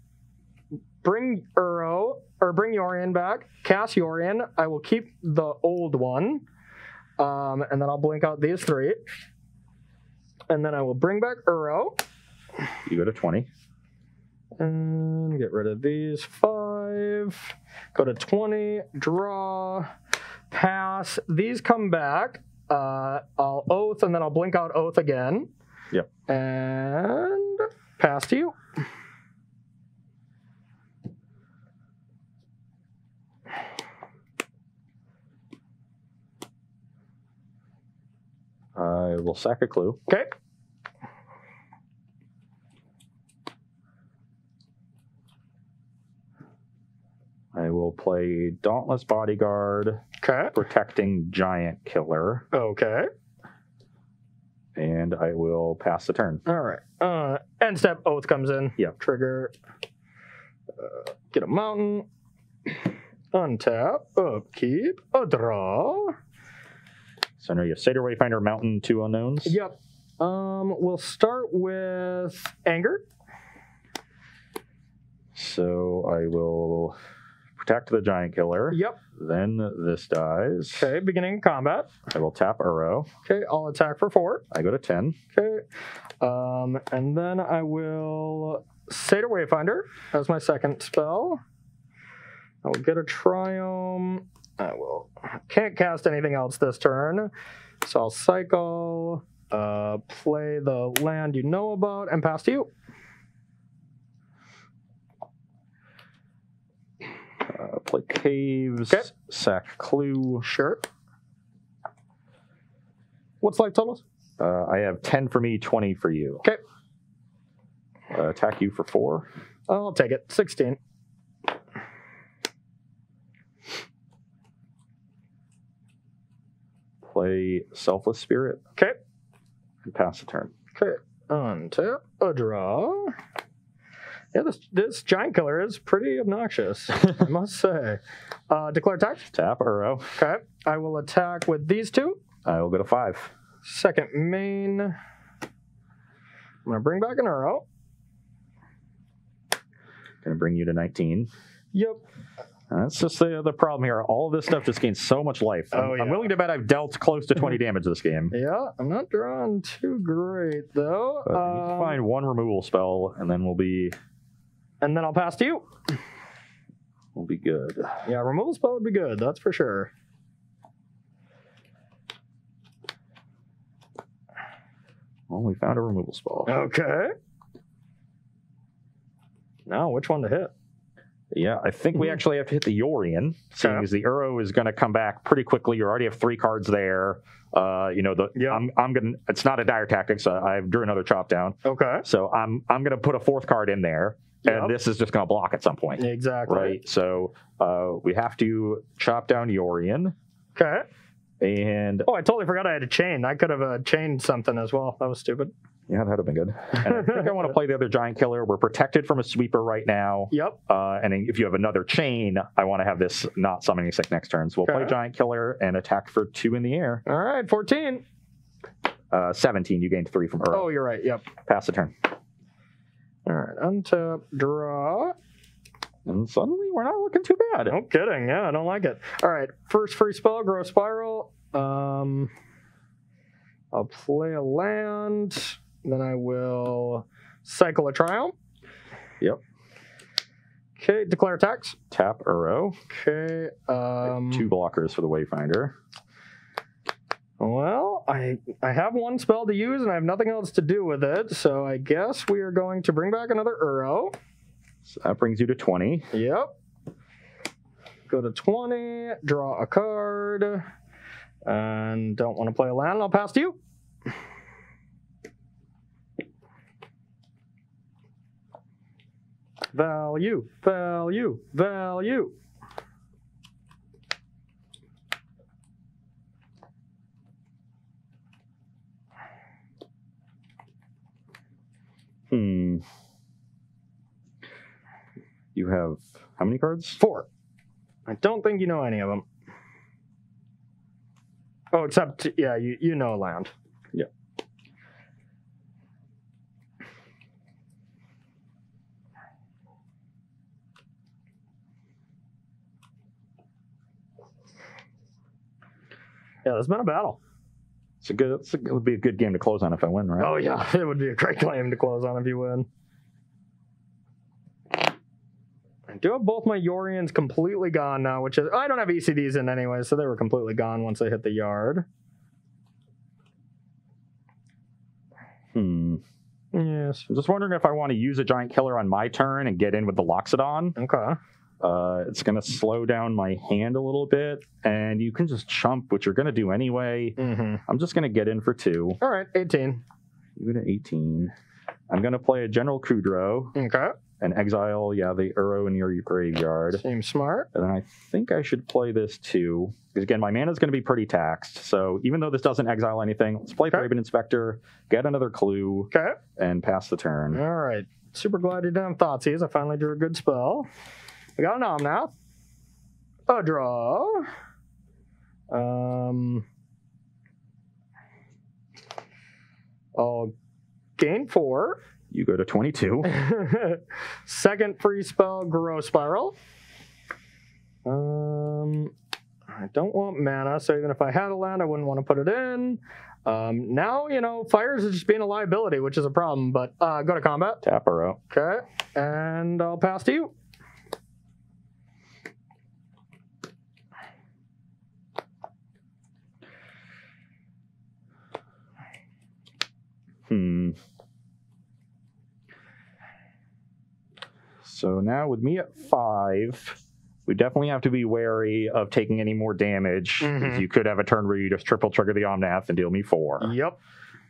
bring Yorion back, cast Yorion. I will keep the old one, and then I'll blink out these 3. And then I will bring back Uro. You go to 20. And get rid of these 5. Go to 20, draw, pass. These come back. I'll oath, and then I'll blink out oath again. Yep. And pass to you. I will sack a clue. Okay. I will play Dauntless Bodyguard, Okay. Protecting Giant Killer, Okay. and I will pass the turn. All right. End step, Oath comes in. Yeah. Trigger. Get a mountain. Untap. Upkeep. A draw. So now you have Satyr Wayfinder, Mountain, 2 unknowns. Yep. We'll start with Anger. So I will protect the Giant Killer. Yep. Then this dies. Okay, beginning of combat. I will tap Uro. Okay, I'll attack for 4. I go to 10. Okay. And then I will Satyr Wayfinder as my second spell. I will get a Triumph. Can't cast anything else this turn. So I'll cycle, play the land you know about, and pass to you. Play Caves, Okay. sack Clue. Sure. What's life totals? I have 10 for me, 20 for you. Okay. Attack you for 4. I'll take it. 16. Play Selfless Spirit Okay. and pass the turn. Okay. Untap. A draw. Yeah, this giant killer is pretty obnoxious, I must say. Declare attack. Tap Uro. Okay. I will attack with these 2. I will go to 5. Second main. I'm going to bring back an arrow. Gonna bring you to 19. Yep. That's just the problem here. All of this stuff just gains so much life. I'm willing to bet I've dealt close to 20 damage this game. Yeah, I'm not drawing too great, though. But I need to find one removal spell, and then we'll be I'll pass to you. good. Yeah, removal spell would be good, that's for sure. Well, we found a removal spell. Okay. Now, which one to hit? Yeah, I think we actually have to hit the Yorion, seeing as the Uro is going to come back pretty quickly. You already have 3 cards there. I'm gonna. It's not a dire tactic, so I drew another chop down. Okay. So I'm gonna put a 4th card in there, and this is just gonna block at some point. Exactly. Right. So we have to chop down Yorion. Okay. And I totally forgot I had a chain. I could have chained something as well. That was stupid. yeah, that'd have been good. And I think I want to play the other Giant Killer. We're protected from a sweeper right now. Yep. And if you have another chain, I want to have this not summoning sick next turn. So we'll play Giant Killer and attack for 2 in the air. All right, 14. 17. You gained 3 from Uro. Oh, you're right. Yep. Pass the turn. All right, untap, draw. And suddenly we're not looking too bad. No kidding. Yeah, I don't like it. All right, first free spell, Grow Spiral. I'll play a land. Then I will cycle a Triumph. Yep. Okay, declare attacks. Tap Uro. Okay. 2 blockers for the Wayfinder. Well, I have 1 spell to use and I have nothing else to do with it, so I guess we are going to bring back another Uro. So that brings you to 20. Yep. Go to 20, draw a card, and don't want to play a land, I'll pass to you. Value, value, value. You have how many cards? 4. I don't think you know any of them. Oh, except, yeah, you know a land. Yeah. Yeah, there's been a battle. It would be a good game to close on if I win, right? Oh, yeah, it would be a great game to close on if you win. I do have both my Yorions completely gone now, which is... I don't have ECDs in anyway, so they were completely gone once I hit the yard. Yes. I'm just wondering if I want to use a Giant Killer on my turn and get in with the Loxodon. Okay. It's going to slow down my hand a little bit, and you can just chump, which you're going to do anyway. I'm just going to get in for 2. All right, 18. You go to 18. I'm going to play a General Kudrow. Okay. and exile, the Uro in your graveyard. Seems smart. And then I think I should play this too. Because again, my mana is going to be pretty taxed. So even though this doesn't exile anything, let's play Thraben Inspector, get another clue, and pass the turn. All right. Super glad you didn't have Thoughtseize. I finally drew a good spell. We got an Omnath. A draw. I'll gain 4. You go to 22. Second free spell, Growth Spiral. I don't want mana, so even if I had a land, I wouldn't want to put it in. Now, Fires is just being a liability, which is a problem, but go to combat. Tap Uro. Okay, and I'll pass to you. So now with me at 5, we definitely have to be wary of taking any more damage. Because you could have a turn where you just triple trigger the Omnath and deal me 4. Yep.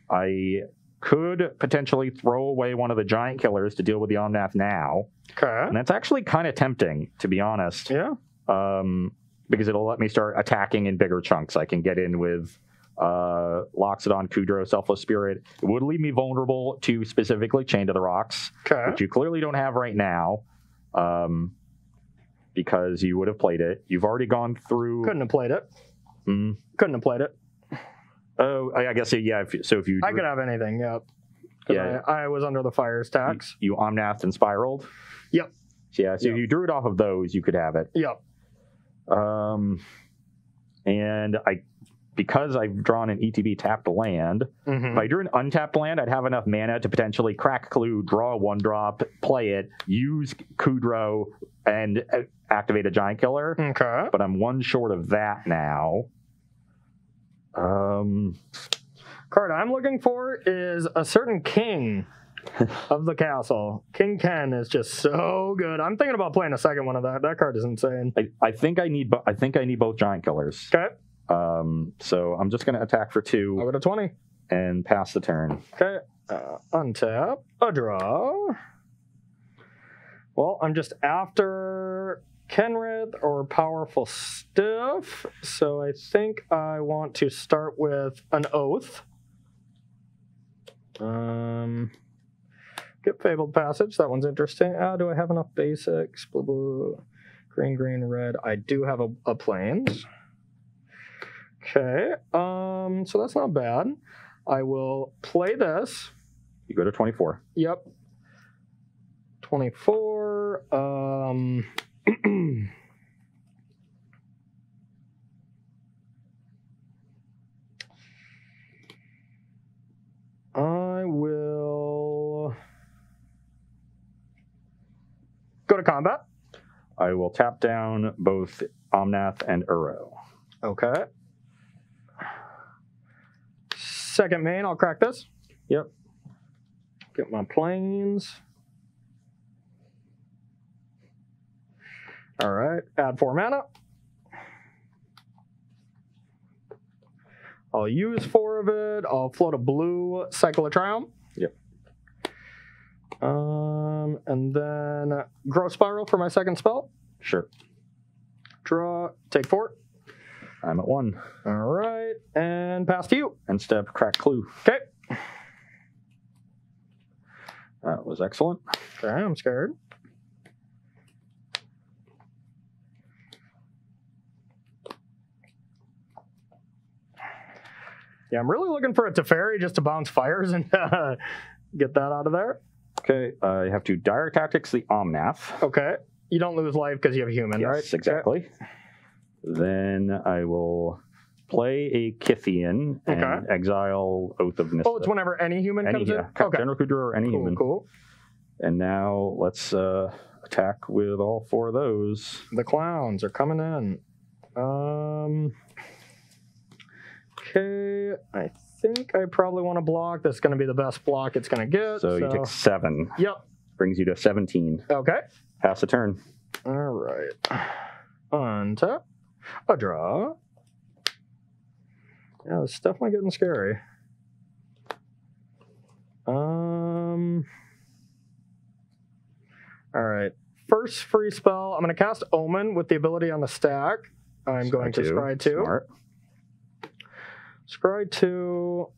I could potentially throw away one of the giant killers to deal with the Omnath now. Okay. And that's actually kind of tempting, to be honest. Yeah. Because it'll let me start attacking in bigger chunks. I can get in with Loxodon, Kudro, Selfless Spirit. It would leave me vulnerable to specifically Chain to the Rocks, which you clearly don't have right now, because you would have played it. You've already gone through... Couldn't have played it. Couldn't have played it. Oh, I guess, yeah. So if you... I could have anything, yep. Yeah. I was under the Fires tax. You Omnathed and Spiraled? Yep. Yeah, so if you drew it off of those, you could have it. Yep. And because I've drawn an ETB tapped land, if I drew an untapped land, I'd have enough mana to potentially crack Clue, draw a 1-drop, play it, use Kudro, and activate a giant killer. Okay. But I'm 1 short of that now. Card I'm looking for is a certain king of the castle. King Ken is just so good. I'm thinking about playing a second one of that. That card is insane. I think I need both giant killers. Okay. So I'm just going to attack for 2. I'll go to 20. And pass the turn. Okay. Untap. A draw. Well, I'm just after Kenrith or Powerful Stiff. So I think I want to start with an Oath. Get Fabled Passage. That one's interesting. Do I have enough basics? Blue, blue, green, green, red. I do have a Plains. Okay. So that's not bad. I will play this. You go to 24. Yep. 24. I will go to combat. I will tap down both Omnath and Uro. Okay. Second main, I'll crack this. Yep. Get my Plains. All right, add 4 mana. I'll use 4 of it. I'll float a blue Cycle of Triumph. Yep. And then Growth Spiral for my second spell. Sure. Draw, take 4. I'm at 1. All right, and pass to you. End step, crack Clue. Okay. That was excellent. Okay, I'm scared. Yeah, I'm really looking for a Teferi just to bounce Fires and get that out of there. Okay, I have to Dire Tactics the Omnath. Okay. You don't lose life because you have a human, right? Yes, exactly. Okay. Then I will play a Kithian and exile Oath of Nissa. Oh, it's whenever any human comes in? Okay. General Kudra or any human. Cool. And now let's attack with all 4 of those. The clowns are coming in. Okay, I think I probably want to block. This is going to be the best block it's going to get. So you take 7. Yep. Brings you to 17. Okay. Pass the turn. All right. Untap. A draw. Yeah, it's definitely getting scary. All right. First free spell, I'm going to cast Omen with the ability on the stack. I'm going to Scry 2. Smart. Scry 2.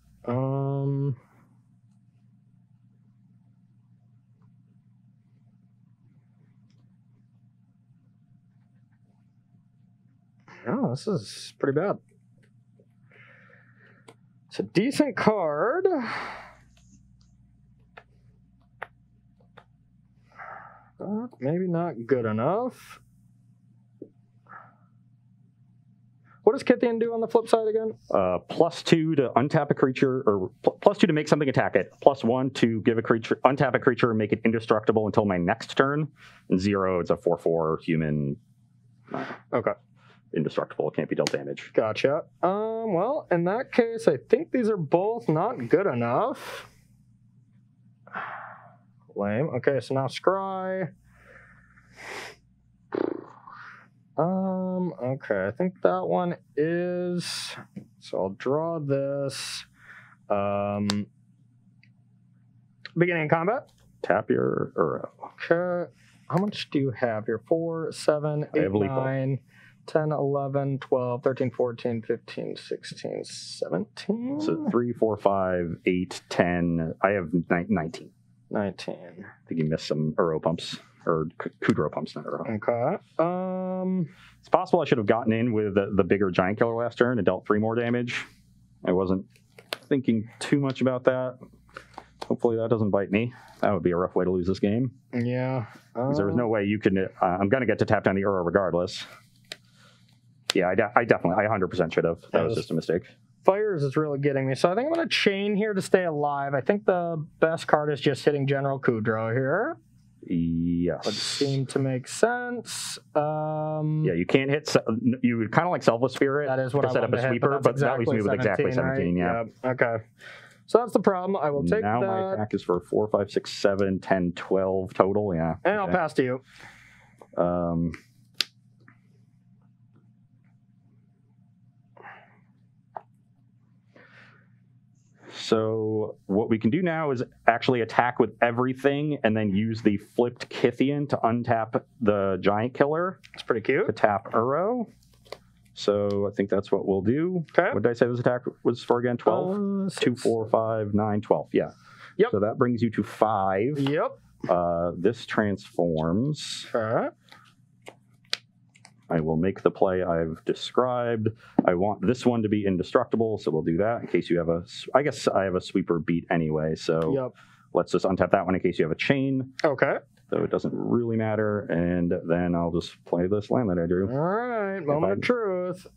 Oh, this is pretty bad. It's a decent card. But maybe not good enough. What does Kythian do on the flip side again? +2 to untap a creature, or +2 to make something attack it. +1 to give a creature, untap a creature and make it indestructible until my next turn. And 0, it's a 4/4 human. Okay. Indestructible, can't be dealt damage. Gotcha. Well, in that case, I think these are both not good enough. Lame. Okay, so now Scry. Okay, I think that one is. So I'll draw this. Beginning of combat. Tap your Uro. Okay. How much do you have here? 4, 7, 8, 9, 10, 11, 12, 13, 14, 15, 16, 17. So 3, 4, 5, 8, 10. I have 19. 19. I think you missed some Uro pumps. Or Kudro pumps, not Uro. Okay. It's possible I should have gotten in with the bigger giant killer last turn and dealt 3 more damage. I wasn't thinking too much about that. Hopefully that doesn't bite me. That would be a rough way to lose this game. Yeah. Because there was no way you can... I'm going to get to tap down the Uro regardless. Yeah, I definitely... I 100% should have. That was just a mistake. Fires is really getting me. So I think I'm going to chain here to stay alive. I think the best card is just hitting General Kudro here. Yes. Would seem to make sense. Yeah, you can't hit... You would kind of like Selfless Spirit. That is what I set up a sweeper, but that leaves me with exactly 17, right? Yeah. Okay. So that's the problem. I will take now that. Now my attack is for 4, 5, 6, 7, 10, 12 total, yeah. And I'll pass to you. So what we can do now is actually attack with everything and then use the flipped Kythian to untap the giant killer. It's pretty cute. To tap Uro. So I think that's what we'll do. Okay. What did I say this attack was for again? 12? 2, 4, 5, 9, 12. Yeah. Yep. So that brings you to 5. Yep. This transforms. Okay. I will make the play I've described. I want this one to be indestructible, so we'll do that in case you have a... I guess I have a sweeper beat anyway, so let's just untap that one in case you have a chain. Okay. So it doesn't really matter, and then I'll just play this land that I drew. All right, moment of truth.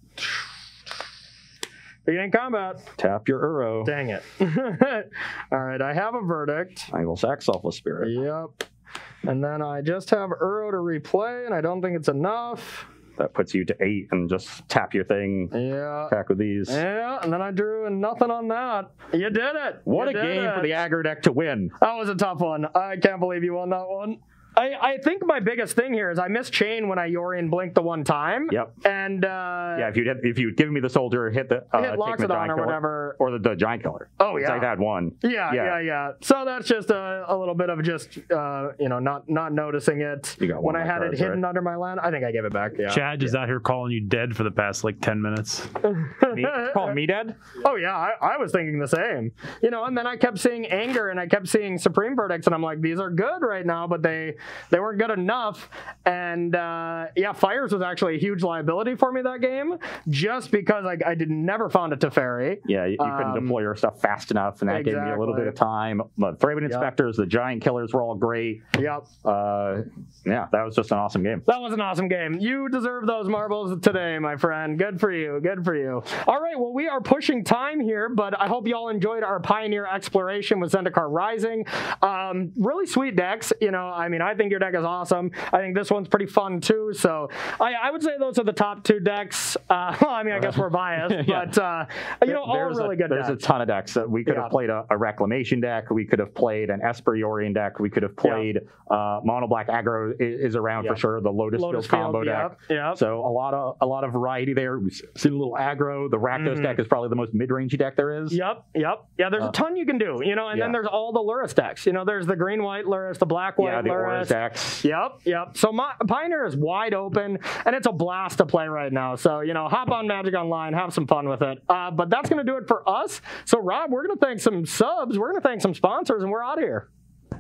Beginning combat. Tap your Uro. Dang it. All right, I have a verdict. I will sack Selfless Spirit. Yep. And then I just have Uro to replay, and I don't think it's enough. That puts you to 8 and just tap your thing. Yeah. Attack with these. Yeah, and then I drew and nothing on that. You did it. What a game for the aggro deck to win. That was a tough one. I can't believe you won that one. I think my biggest thing here is I missed chain when I Yorian blinked the one time. Yep. And yeah, if you'd given me the soldier, hit the hit Loxodon or whatever, or the giant killer. Oh yeah, I had one. Yeah. So that's just a little bit of just not noticing it you got when I had it hidden under my land. I think I gave it back. Yeah. Chad is out here calling you dead for the past like 10 minutes. Call me dead? Oh yeah, I was thinking the same. And then I kept seeing anger and I kept seeing supreme verdicts, and I'm like, these are good right now, but they weren't good enough. And fires was actually a huge liability for me that game, just because I never found a Teferi. Yeah, you couldn't deploy your stuff fast enough, and that gave me a little bit of time. The Thraben Inspectors, the giant killers were all great. Yep. Yeah, that was just an awesome game. That was an awesome game. You deserve those marbles today, my friend. Good for you. Good for you. All right, well, we are pushing time here, but I hope you all enjoyed our Pioneer exploration with Zendikar Rising. Really sweet decks. I think your deck is awesome. I think this one's pretty fun too. So I would say those are the top 2 decks. I guess we're biased, but all really good decks. There's a ton of decks. We could have played a Reclamation deck. We could have played an Esper Yorian deck. We could have played Mono Black Aggro is around for sure. The Lotus Field combo deck. Yeah. So a lot of variety there. We've seen a little aggro. The Rakdos deck is probably the most mid-rangey deck there is. Yep. Yeah, there's a ton you can do. And then there's all the Lurrus decks. There's the green-white Lurrus, the black-white Lurrus. list. decks. Yep. So Pioneer is wide open, and it's a blast to play right now. So, hop on Magic Online, have some fun with it. But that's going to do it for us. So, Rob, we're going to thank some subs, we're going to thank some sponsors, and we're out of here.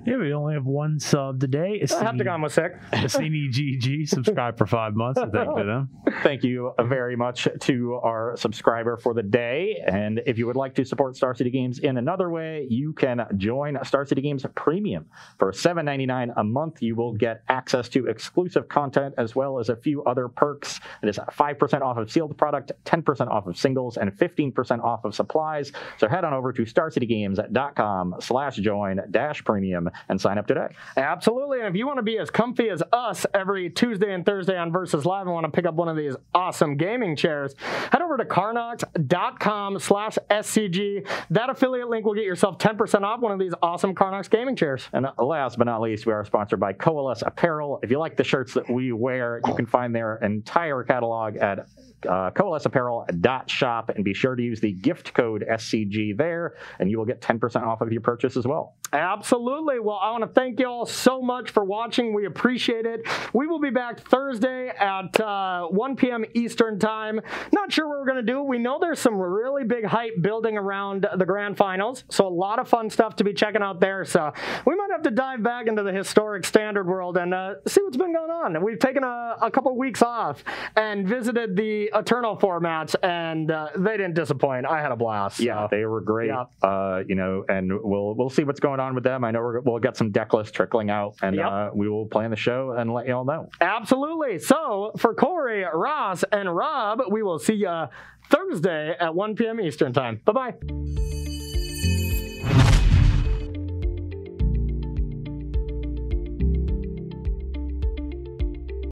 Yeah, we only have one sub today. Heptagon was sick. Assini GG subscribed for 5 months. So thank you to them. Thank you very much to our subscriber for the day. And if you would like to support Star City Games in another way, you can join Star City Games Premium. For $7.99 a month, you will get access to exclusive content as well as a few other perks. It is 5% off of sealed product, 10% off of singles, and 15% off of supplies. So head on over to starcitygames.com/join-premium and sign up today. Absolutely. And if you want to be as comfy as us every Tuesday and Thursday on Versus Live and want to pick up one of these awesome gaming chairs, head over to Carnox.com/SCG. That affiliate link will get yourself 10% off one of these awesome Carnox gaming chairs. And last but not least, we are sponsored by Coalesce Apparel. If you like the shirts that we wear, you can find their entire catalog at coalesceapparel.shop, and be sure to use the gift code SCG there, and you will get 10% off of your purchase as well. Absolutely. Well, I want to thank you all so much for watching. We appreciate it. We will be back Thursday at 1 p.m. Eastern time. Not sure what we're going to do. We know there's some really big hype building around the grand finals, so a lot of fun stuff to be checking out there. So we might have to dive back into the historic standard world and see what's been going on. We've taken a couple weeks off and visited the Eternal formats, and they didn't disappoint. I had a blast. Yeah, they were great. Yeah. And we'll see what's going on with them. I know we'll get some deck lists trickling out, and we will plan the show and let you all know. Absolutely. So for Corey, Ross, and Rob, we will see you Thursday at 1 p.m. Eastern time. Bye-bye.